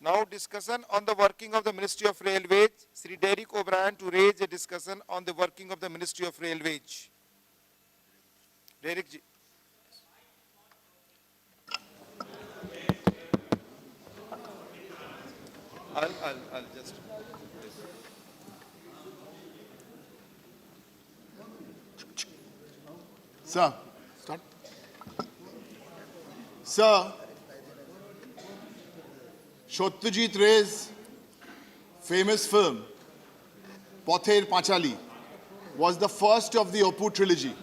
Now discussion on the working of the Ministry of Railways. Sri Derek O'Brien to raise a discussion on the working of the Ministry of Railways. Derek ji. I'll just. Sir, start. Sir, Satyajit Ray's famous film, Pather Panchali, was the first of the Opoo trilogy.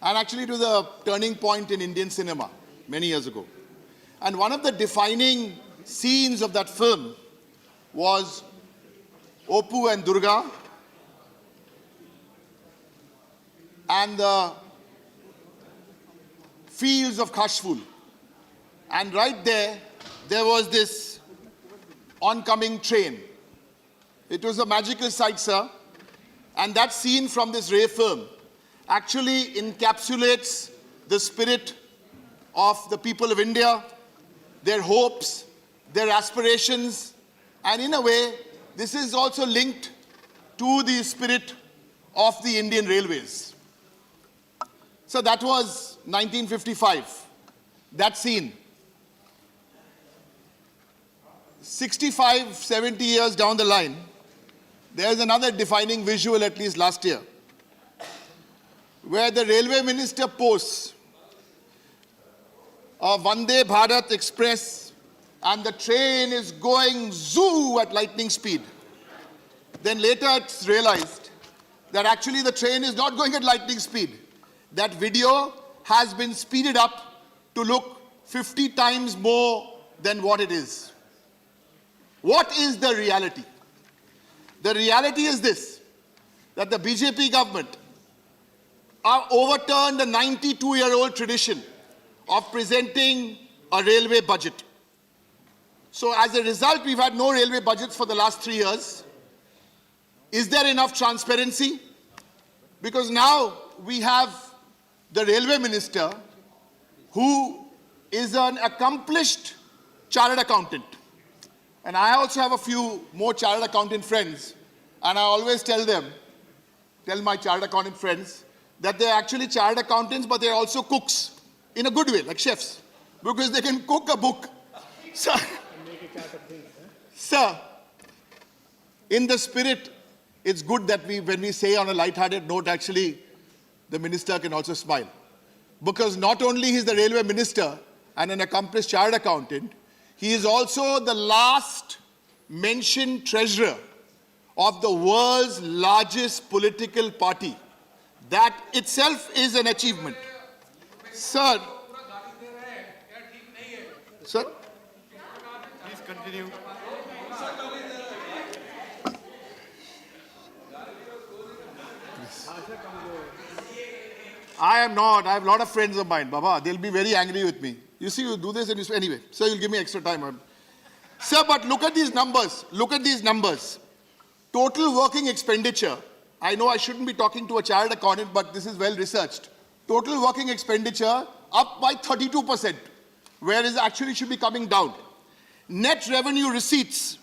And actually it was a turning point in Indian cinema many years ago. And one of the defining scenes of that film was Opoo and Durga and the fields of Kashful. And right there was this oncoming train. It was a magical sight, sir. And that scene from this Ray film actually encapsulates the spirit of the people of India, their hopes, their aspirations, and in a way, this is also linked to the spirit of the Indian Railways. So that was 1955, that scene. 65, 70 years down the line, there's another defining visual, at least last year, where the railway minister posts a Vande Bharat Express and the train is going zoo at lightning speed. Then later it's realized that actually the train is not going at lightning speed. That video has been speeded up to look 50 times more than what it is. What is the reality? The reality is this, that the BJP government overturned a 92-year-old tradition of presenting a railway budget. So as a result, we've had no railway budgets for the last 3 years. Is there enough transparency? Because now we have the railway minister who is an accomplished chartered accountant. And I also have a few more chartered accountant friends, and I always tell my chartered accountant friends, that they're actually chartered accountants, but they're also cooks, in a good way, like chefs, because they can cook a book. Sir, in the spirit, it's good that when we say on a light-hearted note, actually, the minister can also smile. Because not only he's the railway minister and an accomplished chartered accountant, he is also the last mentioned treasurer of the world's largest political party. That itself is an achievement. Sir, please continue. I am not. I have a lot of friends of mine, Baba. They'll be very angry with me. You see, you do this and you say, anyway, so you'll give me extra time. Sir, but look at these numbers. Look at these numbers. Total working expenditure. I know I shouldn't be talking to a chartered accountant, but this is well researched. Total working expenditure up by 32%, whereas actually should be coming down. Net revenue receipts.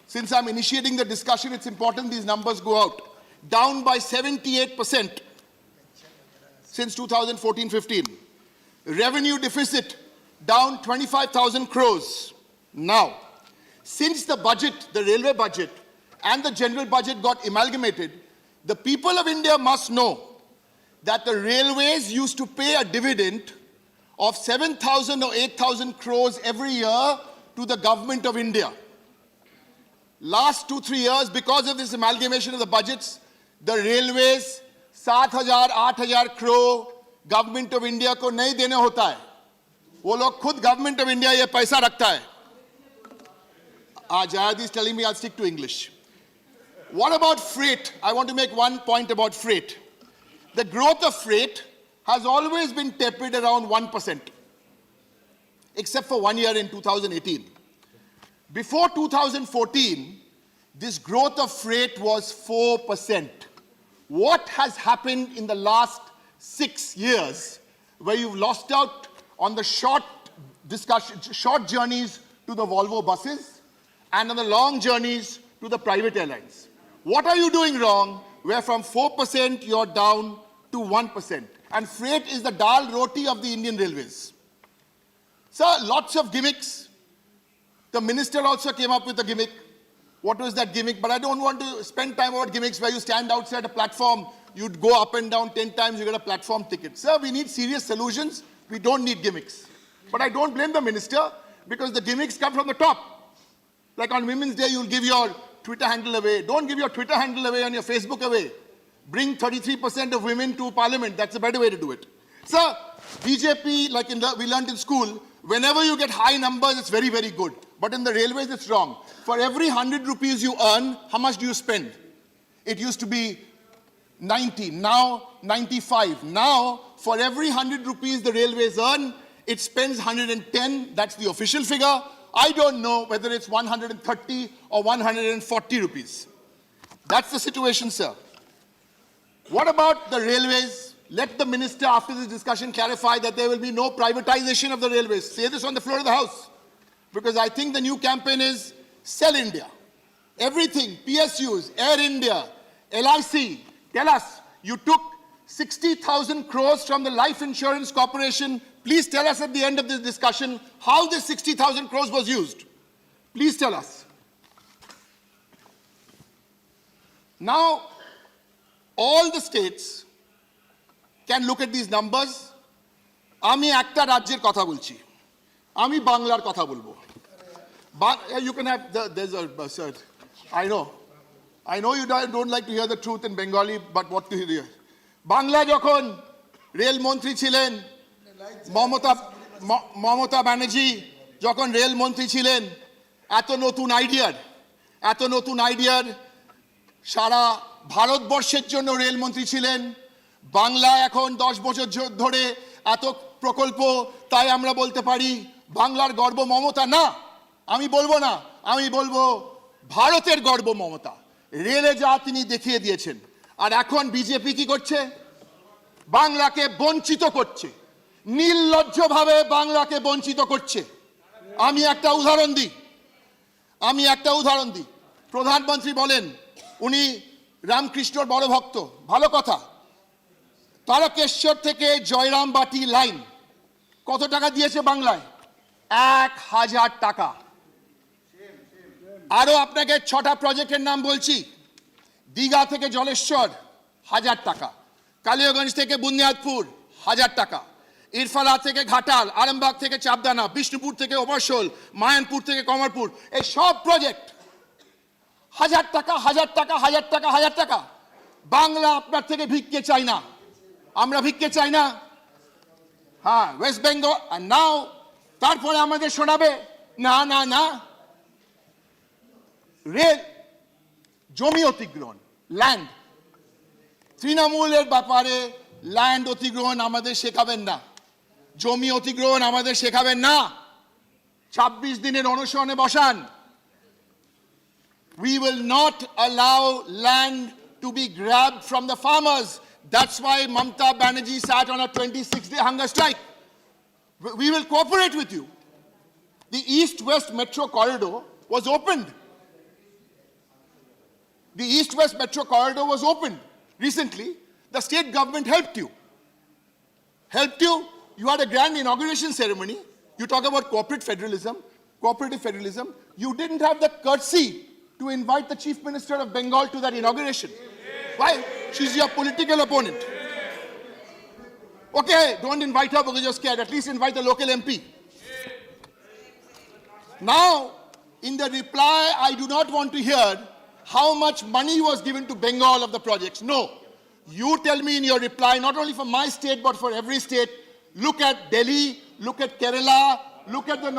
Since I'm initiating the discussion, it's important these numbers go out. Down by 78%. Since 2014-15. Revenue deficit down 25,000 crores. Now, since the budget, the railway budget and the general budget got amalgamated, the people of India must know that the railways used to pay a dividend of 7,000 or 8,000 crores every year to the government of India. Last 2-3 years, because of this amalgamation of the budgets, the railways 7,000, 8,000 crore government of India को नहीं देने होता है, वो लोग खुद government of India ये पैसा रखता है. Jayadi is telling me I'll stick to English. What about freight? I want to make one point about freight. The growth of freight has always been tepid around 1%, except for 1 year in 2018. Before 2014, this growth of freight was 4%. What has happened in the last 6 years, where you've lost out on the short journeys to the Volvo buses and on the long journeys to the private airlines. What are you doing wrong where from 4% you're down to 1%? And freight is the dal roti of the Indian Railways. Sir, lots of gimmicks. The minister also came up with a gimmick. What was that gimmick? But I don't want to spend time about gimmicks where you stand outside a platform, you'd go up and down 10 times, you get a platform ticket. Sir, we need serious solutions. We don't need gimmicks. But I don't blame the minister because the gimmicks come from the top. Like on Women's Day, you'll give your Twitter handle away. Don't give your Twitter handle away and your Facebook away. Bring 33% of women to parliament. That's a better way to do it. Sir, BJP, like we learned in school, whenever you get high numbers, it's very, very good. But in the railways, it's wrong. For every 100 rupees you earn, how much do you spend? It used to be 90, now 95. Now, for every 100 rupees the railways earn, it spends 110. That's the official figure. I don't know whether it's 130 or 140 rupees. That's the situation, sir. What about the railways? Let the minister, after this discussion, clarify that there will be no privatization of the railways. Say this on the floor of the House. Because I think the new campaign is Sell India. Everything, PSUs, Air India, LIC. Tell us, you took 60,000 crores from the Life Insurance Corporation. Please tell us at the end of this discussion how this 60,000 crores was used. Please tell us. Now, all the states can look at these numbers. আমি একটা রাজ্যের কথা বলছি আমি বাংলার কথা বলবো You can have there's a sir I know you don't like to hear the truth in Bengali but what to hear Bangla যখন রেল মন্ত্রী ছিলেন মমতা ব্যানার্জি যখন রেল মন্ত্রী ছিলেন এত নতুন আইডিয়ার সারা ভারতবর্ষের জন্য রেলমন্ত্রী ছিলেন বাংলা এখন 10 বছর ধরে এত প্রকল্প তাই আমরা বলতে পারি বাংলার গর্ব মমতা না আমি বলবো না আমি বলবো ভারতের গর্ব মমতা রেলে যা তিনি দেখিয়ে দিয়েছেন আর এখন বিজেপি কি করছে বাংলাকে বঞ্চিত করছে নির্লজ্জভাবে বাংলাকে বঞ্চিত করছে আমি একটা উদাহরণ দিই প্রধানমন্ত্রী বলেন উনি রামকৃষ্ণর বড় ভক্ত ভালো কথা তারকেশ্বর থেকে জয়রামবাটি লাইন কত টাকা দিয়েছে বাংলায় 1000 টাকা আরো আপনাকে 6টা প্রজেক্টের নাম বলছি দীঘা থেকে জলেশ্বর 1000 টাকা কালিয়াগঞ্জ থেকে বুনিয়াদপুর 1000 টাকা ইরফালা থেকে ঘাটাল আরামবাগ থেকে চাপদানা বিষ্ণুপুর থেকে ওবরশোল মায়ানপুর থেকে কমরপুর এই সব প্রজেক্ট 1000 টাকা 1000 টাকা 1000 টাকা 1000 টাকা বাংলা আপনার থেকে ভিক্ষে চাই না আমরা ভিক্ষে চাই না হ্যাঁ ওয়েস্ট বেঙ্গল আর নাও তারপরে আমাদের শোনাবে না না না রেল জমি অধিগ্রহণ ল্যান্ড তৃণমূলের ব্যাপারে ল্যান্ড অধিগ্রহণ আমাদের শেখাবেন না জমি অধিগ্রহণ আমাদের শেখাবেন না 26 দিনের অনশনে বসান We will not allow land to be grabbed from the farmers. That's why Mamta Banerjee sat on a 26-day hunger strike. We will cooperate with you. The East-West Metro Corridor was opened. The East-West Metro Corridor was opened recently. The state government helped you. You had a grand inauguration ceremony. You talk about cooperative federalism. You didn't have the courtesy to invite the Chief Minister of Bengal to that inauguration. Why? She's your political opponent. Okay, don't invite her because you're scared. At least invite the local MP. Now, in the reply, I do not want to hear how much money was given to Bengal of the projects. No. You tell me in your reply, not only for my state, but for every state, look at Delhi, look at Kerala, look at the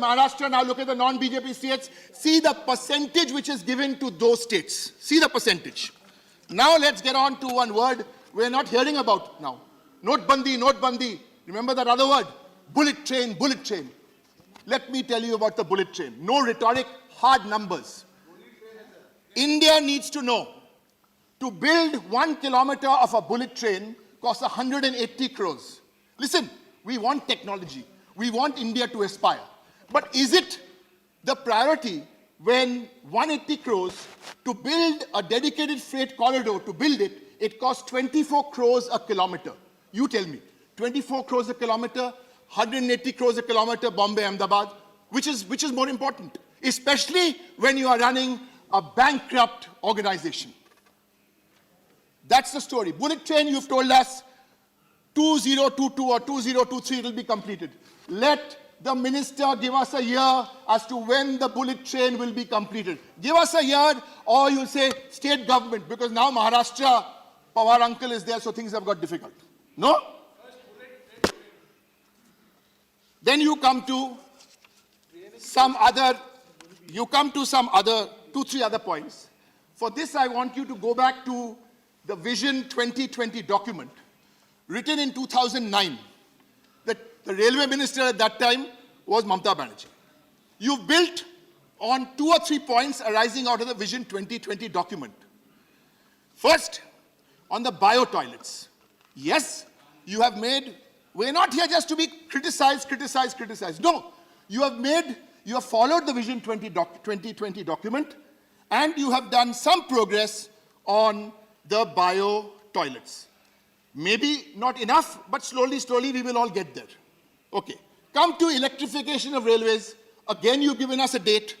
Maharashtra now, look at the non-BJP states. See the percentage which is given to those states. See the percentage. Now let's get on to one word we're not hearing about now. Notbandi. Remember that other word? Bullet train. Let me tell you about the bullet train. No rhetoric, hard numbers. India needs to know. To build 1 kilometer of a bullet train costs 180 crores. Listen, we want technology. We want India to aspire. But is it the priority when 180 crores to build a dedicated freight corridor, to build it, it costs 24 crores a kilometer? You tell me. 24 crores a kilometer, 180 crores a kilometer, Bombay, Ahmedabad. Which is more important? Especially when you are running a bankrupt organization. That's the story. Bullet train, you've told us, 2022 or 2023 it will be completed. Let the minister give us a year as to when the bullet train will be completed. Give us a year, or you'll say state government, because now Maharashtra, Pawar uncle is there, so things have got difficult. No? Then you come to some other, two, three other points. For this, I want you to go back to the Vision 2020 document, written in 2009. The railway minister at that time was Mamata Banerjee. You've built on 2 or 3 points arising out of the Vision 2020 document. First, on the bio toilets. Yes, you have made, we're not here just to be criticized. No, you have followed the Vision 2020 document, and you have done some progress on the bio toilets. Maybe not enough, but slowly we will all get there. Okay. Come to electrification of railways. Again, you've given us a date.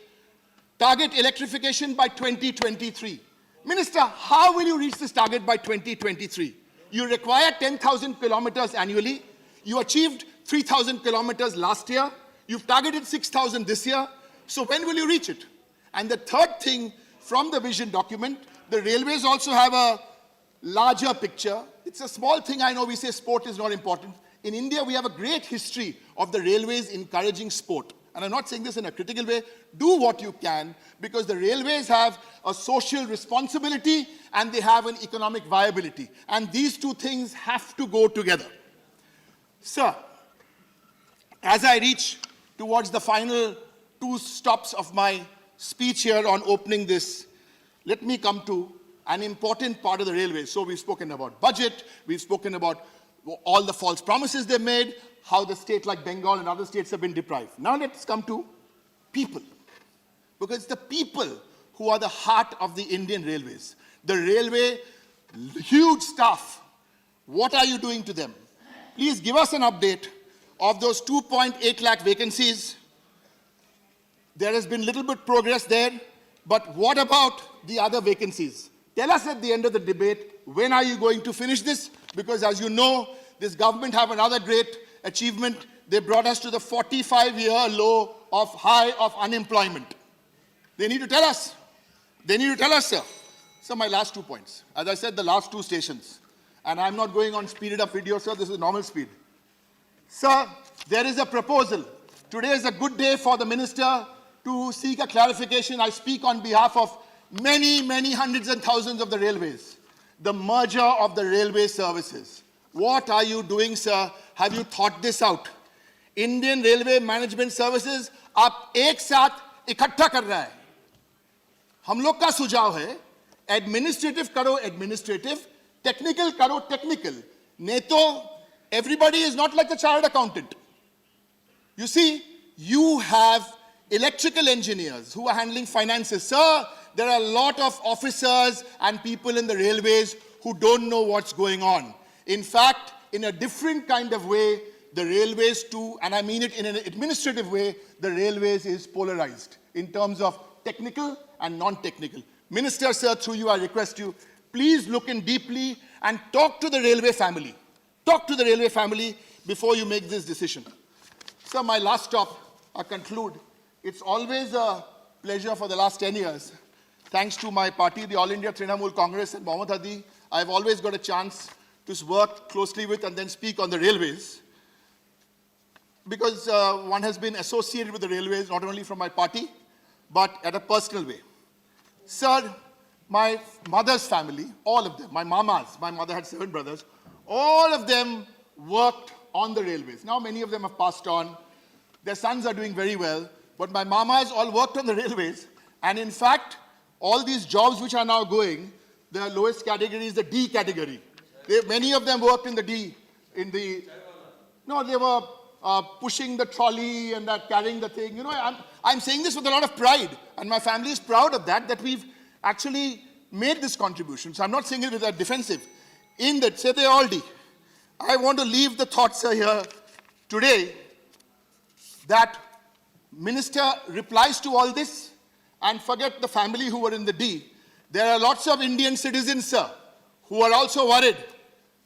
Target electrification by 2023. Minister, how will you reach this target by 2023? You require 10,000 kilometers annually. You achieved 3,000 kilometers last year. You've targeted 6,000 this year. So when will you reach it? And the third thing from the vision document, the railways also have a larger picture. It's a small thing, I know we say sport is not important. In India, we have a great history of the railways encouraging sport. And I'm not saying this in a critical way. Do what you can, because the railways have a social responsibility and they have an economic viability. And these two things have to go together. Sir, as I reach towards the final 2 stops of my speech here on opening this, let me come to an important part of the railways. So we've spoken about budget, we've spoken about all the false promises they've made, how the state like Bengal and other states have been deprived. Now let's come to people. Because it's the people who are the heart of the Indian railways. The railway, huge staff. What are you doing to them? Please give us an update of those 2.8 lakh vacancies. There has been little bit progress there, but what about the other vacancies? Tell us at the end of the debate, when are you going to finish this? Because as you know, this government have another great achievement. They brought us to the 45-year low of high of unemployment. They need to tell us. They need to tell us, sir. So my last 2 points. As I said, the last 2 stations. And I'm not going on speeded up video, sir. This is normal speed. Sir, there is a proposal. Today is a good day for the minister to seek a clarification. I speak on behalf of many hundreds and thousands of the railways. The merger of the railway services. What are you doing, sir? Have you thought this out? Indian Railway Management Services आप एक साथ इकट्ठा कर रहा है. हम लोग का सुझाव है, administrative करो administrative, technical करो technical. नहीं तो everybody is not like the chartered accountant. You see, you have electrical engineers who are handling finances. Sir, there are a lot of officers and people in the railways who don't know what's going on. In fact, in a different kind of way, the railways too, and I mean it in an administrative way, the railways is polarized in terms of technical and non-technical. Minister, sir, through you, I request you, please look in deeply and talk to the railway family. Talk to the railway family before you make this decision. Sir, my last stop, I conclude. It's always a pleasure for the last 10 years. Thanks to my party, the All India Trinamool Congress and Mohammad Hadi, I've always got a chance to work closely with and then speak on the railways. Because one has been associated with the railways, not only from my party, but at a personal way. Sir, my mother's family, all of them, my mamas, my mother had 7 brothers, all of them worked on the railways. Now many of them have passed on. Their sons are doing very well. But my mamas all worked on the railways. And in fact, all these jobs which are now going, the lowest category is the D category. Many of them worked in the D, no, they were pushing the trolley and that carrying the thing. You know, I'm saying this with a lot of pride, and my family is proud of that we've actually made this contribution. So I'm not saying it with a defensive. In that, Sete Aldi, I want to leave the thoughts here today that Minister replies to all this, and forget the family who were in the D. There are lots of Indian citizens, sir, who are also worried.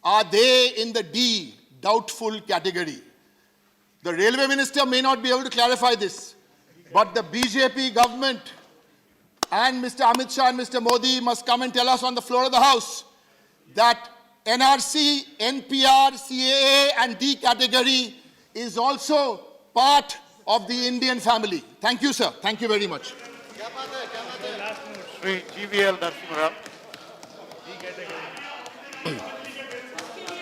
Are they in the D, doubtful category? The railway minister may not be able to clarify this, but the BJP government and Mr. Amit Shah and Mr. Modi must come and tell us on the floor of the House that NRC, NPR, CAA and D category is also part of the Indian family. Thank you, sir. Thank you very much. Shri GVL Narasimha Rao.